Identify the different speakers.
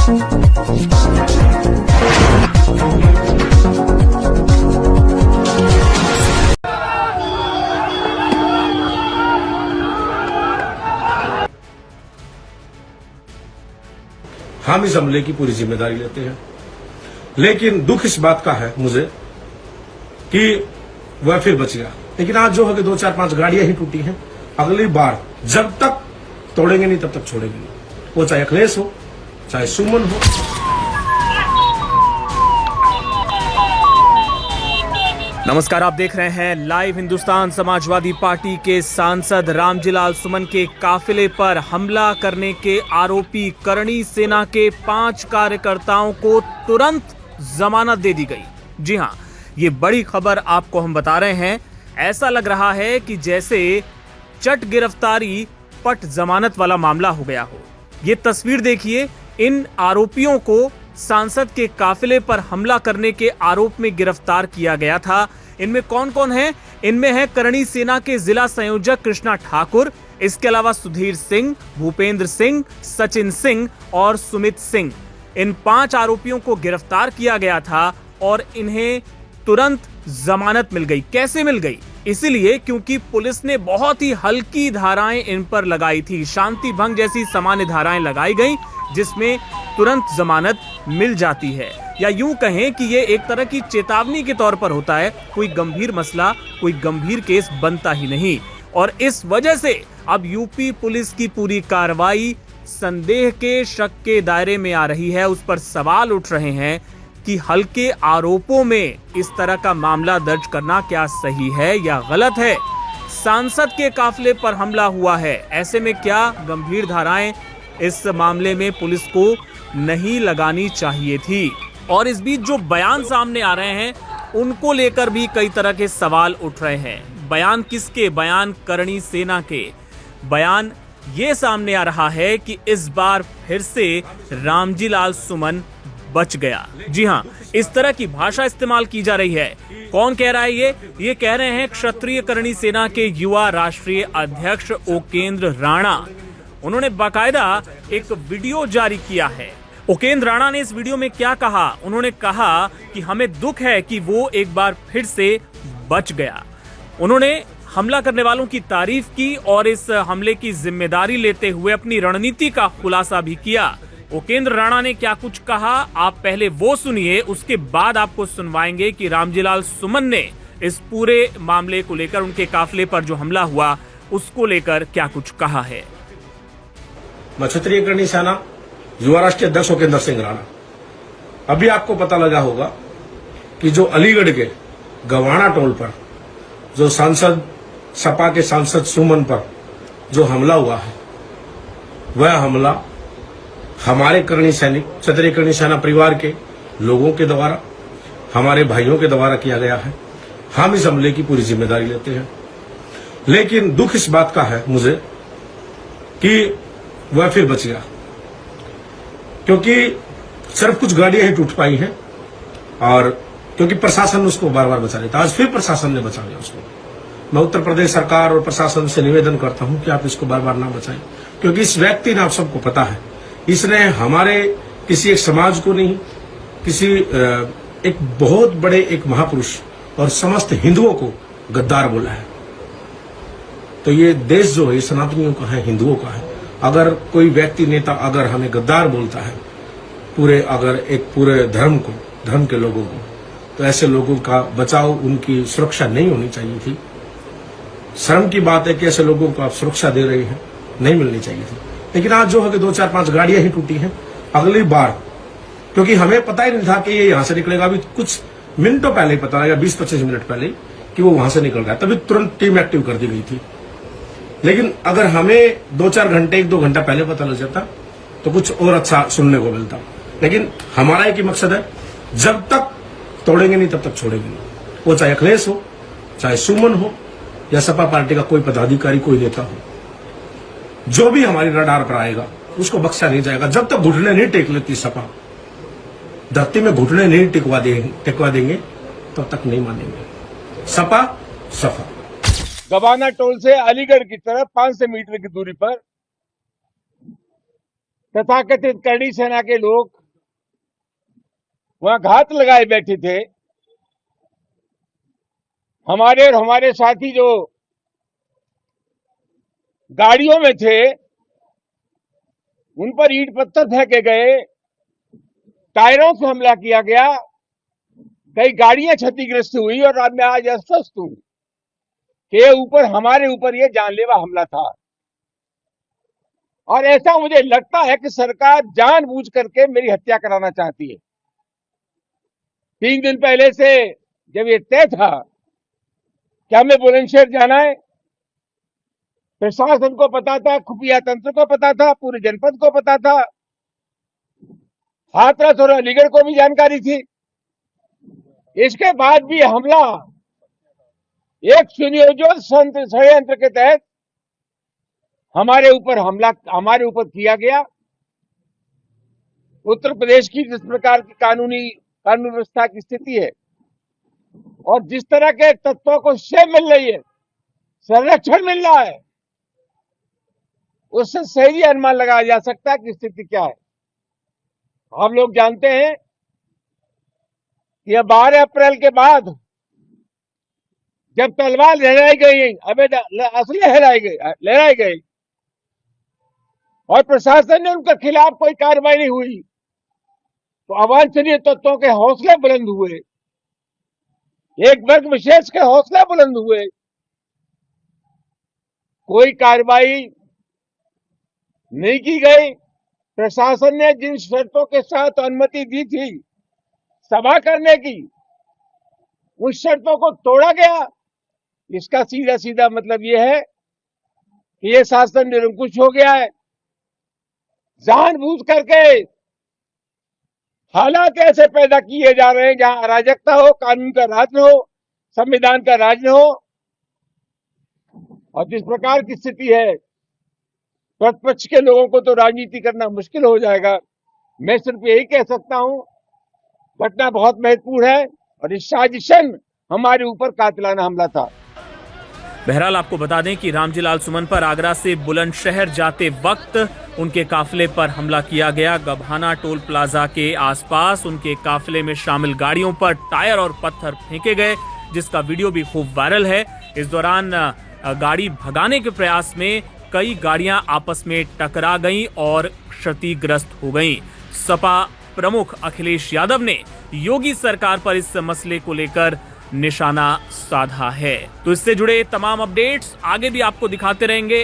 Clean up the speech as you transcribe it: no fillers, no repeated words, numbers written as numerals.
Speaker 1: हम इस हमले की पूरी जिम्मेदारी लेते हैं, लेकिन दुख इस बात का है मुझे कि वह फिर बच गया। लेकिन आज जो है कि 2-4-5 गाड़ियां ही टूटी हैं। अगली बार जब तक तोड़ेंगे नहीं तब तक छोड़ेंगे नहीं, वो चाहे अखिलेश हो चाहे सुमन हो।
Speaker 2: नमस्कार, आप देख रहे हैं लाइव हिंदुस्तान। समाजवादी पार्टी के सांसद रामजीलाल सुमन के काफिले पर हमला करने के आरोपी करणी सेना के 5 कार्यकर्ताओं को तुरंत जमानत दे दी गई। जी हां, ये बड़ी खबर आपको हम बता रहे हैं। ऐसा लग रहा है कि जैसे चट गिरफ्तारी पट जमानत वाला मामला हो गया हो। ये तस्वीर देखिए, इन आरोपियों को सांसद के काफिले पर हमला करने के आरोप में गिरफ्तार किया गया था। इनमें कौन कौन है? इनमें है करणी सेना के जिला संयोजक कृष्णा ठाकुर, इसके अलावा सुधीर सिंह, भूपेंद्र सिंह, सचिन सिंह और सुमित सिंह। इन 5 आरोपियों को गिरफ्तार किया गया था और इन्हें तुरंत जमानत मिल गई। कैसे मिल गई? इसीलिए क्योंकि पुलिस ने बहुत ही हल्की धाराएं इन पर लगाई थी। शांति भंग जैसी सामान्य धाराएं लगाई गई, जिसमें तुरंत जमानत मिल जाती है। या यूं कहें कि ये एक तरह की चेतावनी के तौर पर होता है। कोई गंभीर मसला, कोई गंभीर केस बनता ही नहीं। और इस वजह से अब यूपी पुलिस की पूरी कार्रवाई संदेह के, शक के दायरे में आ रही है। उस पर सवाल उठ रहे हैं कि हल्के आरोपों में इस तरह का मामला दर्ज करना क्या सही है या गलत है। सांसद के काफिले पर हमला हुआ है, ऐसे में क्या गंभीर धाराएं इस मामले में पुलिस को नहीं लगानी चाहिए थी। और इस बीच जो बयान सामने आ रहे हैं, उनको लेकर भी कई तरह के सवाल उठ रहे हैं। बयान किसके? बयान करणी सेना के। बयान ये सामने आ रहा है कि इस बार फिर से रामजीलाल सुमन बच गया। जी हां, इस तरह की भाषा इस्तेमाल की जा रही है। कौन कह रहा है ये कह रहे हैं क्षत्रिय करणी सेना के युवा राष्ट्रीय अध्यक्ष ओकेंद्र राणा। उन्होंने बाकायदा एक वीडियो जारी किया है। ओकेंद्र राणा ने इस वीडियो में क्या कहा? उन्होंने कहा कि हमें दुख है कि वो एक बार फिर से बच गया। उन्होंने हमला करने वालों की तारीफ की और इस हमले की जिम्मेदारी लेते हुए अपनी रणनीति का खुलासा भी किया। ओकेंद्र राणा ने क्या कुछ कहा, आप पहले वो सुनिए, उसके बाद आपको सुनवाएंगे कि रामजीलाल सुमन ने इस पूरे मामले को लेकर, उनके काफिले पर जो हमला हुआ उसको लेकर क्या कुछ कहा है।
Speaker 1: क्षत्रिय करणी सेना युवा राष्ट्रीय अध्यक्ष ओकेंद्र सिंह राणा। अभी आपको पता लगा होगा कि जो अलीगढ़ के गवाना टोल पर जो सांसद, सपा के सांसद सुमन पर जो हमला हुआ है, वह हमला हमारे करणी सैनिक, क्षत्रिय करणी सेना परिवार के लोगों के द्वारा, हमारे भाइयों के द्वारा किया गया है। हम इस हमले की पूरी जिम्मेदारी लेते हैं, लेकिन दुख इस बात का है मुझे कि वह फिर बच गया, क्योंकि सिर्फ कुछ गाड़ियां ही टूट पाई हैं और क्योंकि प्रशासन उसको बार बार बचा लेता। आज फिर प्रशासन ने बचा लिया उसको। मैं उत्तर प्रदेश सरकार और प्रशासन से निवेदन करता हूं कि आप इसको बार बार ना बचाएं, क्योंकि इस व्यक्ति ने, आप सबको पता है, इसने हमारे किसी एक समाज को नहीं, किसी एक बहुत बड़े एक महापुरुष और समस्त हिंदुओं को गद्दार बोला है। तो ये देश जो है सनातनियों का है, हिंदुओं का है। अगर कोई व्यक्ति, नेता अगर हमें गद्दार बोलता है, पूरे धर्म के लोगों को, तो ऐसे लोगों का बचाव, उनकी सुरक्षा नहीं होनी चाहिए थी। शर्म की बात है कि ऐसे लोगों को आप सुरक्षा दे रहे हैं, नहीं मिलनी चाहिए थी। लेकिन आज जो है कि 2-4-5 गाड़ियां ही टूटी हैं। अगली बार, क्योंकि हमें पता ही नहीं था कि ये यहां से निकलेगा। अभी कुछ मिनटों पहले ही पता लगा, 20-25 मिनट पहले, कि वो वहां से निकल रहा है। तभी तुरंत टीम एक्टिव कर दी गई थी। लेकिन अगर हमें 2-4 घंटे, 1-2 घंटा पहले पता लग जाता तो कुछ और अच्छा सुनने को मिलता। लेकिन हमारा एक ही मकसद है, जब तक तोड़ेंगे नहीं तब तक छोड़ेंगे नहीं। वो चाहे अखिलेश हो, चाहे सुमन हो, या सपा पार्टी का कोई पदाधिकारी, कोई नेता हो, जो भी हमारी रडार पर आएगा उसको बख्शा नहीं जाएगा। जब तक घुटने नहीं टेक लेती सपा, धरती में घुटने नहीं टिकवा देंगे तब तक नहीं मानेंगे। सपा सफा।
Speaker 3: गवाना टोल से अलीगढ़ की तरफ 500 मीटर की दूरी पर तथाकथित करणी सेना के लोग वहां घात लगाए बैठे थे। हमारे और हमारे साथी जो गाड़ियों में थे उन पर ईंट पत्थर फेंके गए, टायरों से हमला किया गया, कई गाड़ियां क्षतिग्रस्त हुई और मैं आज अस्वस्थ हूं कि हमारे ऊपर ये जानलेवा हमला था। और ऐसा मुझे लगता है कि सरकार जानबूझ करके मेरी हत्या कराना चाहती है। 3 दिन पहले से जब ये तय था कि हमें बुलंदशहर जाना है, प्रशासन को पता था, खुफिया तंत्र को पता था, पूरे जनपद को पता था, हाथरस और अलीगढ़ को भी जानकारी थी। इसके बाद भी हमला एक सुनियोजित षड्यंत्र के तहत हमारे ऊपर किया गया। उत्तर प्रदेश की जिस प्रकार की कानून व्यवस्था की स्थिति है और जिस तरह के तत्वों को शय मिल रही है, संरक्षण मिल रहा है, उससे सही अनुमान लगाया जा सकता है कि स्थिति क्या है। आप लोग जानते हैं कि 12 अप्रैल के बाद जब तलवार लहराई गई, अवैध असले लहराई गई और प्रशासन ने उनके खिलाफ कोई कार्रवाई नहीं हुई, तो अवांछनीय तत्वों के हौसले बुलंद हुए, एक वर्ग विशेष के हौसले बुलंद हुए। कोई कार्रवाई नहीं की गई। प्रशासन ने जिन शर्तों के साथ अनुमति दी थी सभा करने की, उस शर्तों को तोड़ा गया। इसका सीधा सीधा मतलब यह है कि यह शासन निरंकुश हो गया है। जानबूझ करके हालात ऐसे पैदा किए जा रहे हैं जहां अराजकता हो, कानून का राज न हो, संविधान का राज न हो। और जिस प्रकार की स्थिति है, प्रतिपक्ष के लोगों को तो राजनीति करना मुश्किल हो जाएगा। मैं सिर्फ यही कह सकता हूं, घटना बहुत महत्वपूर्ण है और इस साजिशन हमारे ऊपर कातिलाना हमला था।
Speaker 2: बहरहाल आपको बता दें कि रामजीलाल सुमन पर आगरा से बुलंदशहर जाते वक्त उनके काफिले पर हमला किया गया। गभाना टोल प्लाजा के आसपास उनके काफिले में शामिल गाड़ियों पर टायर और पत्थर फेंके गए, जिसका वीडियो भी खूब वायरल है। इस दौरान गाड़ी भगाने के प्रयास में कई गाड़ियां आपस में टकरा गईं और क्षतिग्रस्त हो गईं। सपा प्रमुख अखिलेश यादव ने योगी सरकार पर इस मसले को लेकर निशाना साधा है। तो इससे जुड़े तमाम अपडेट्स आगे भी आपको दिखाते रहेंगे।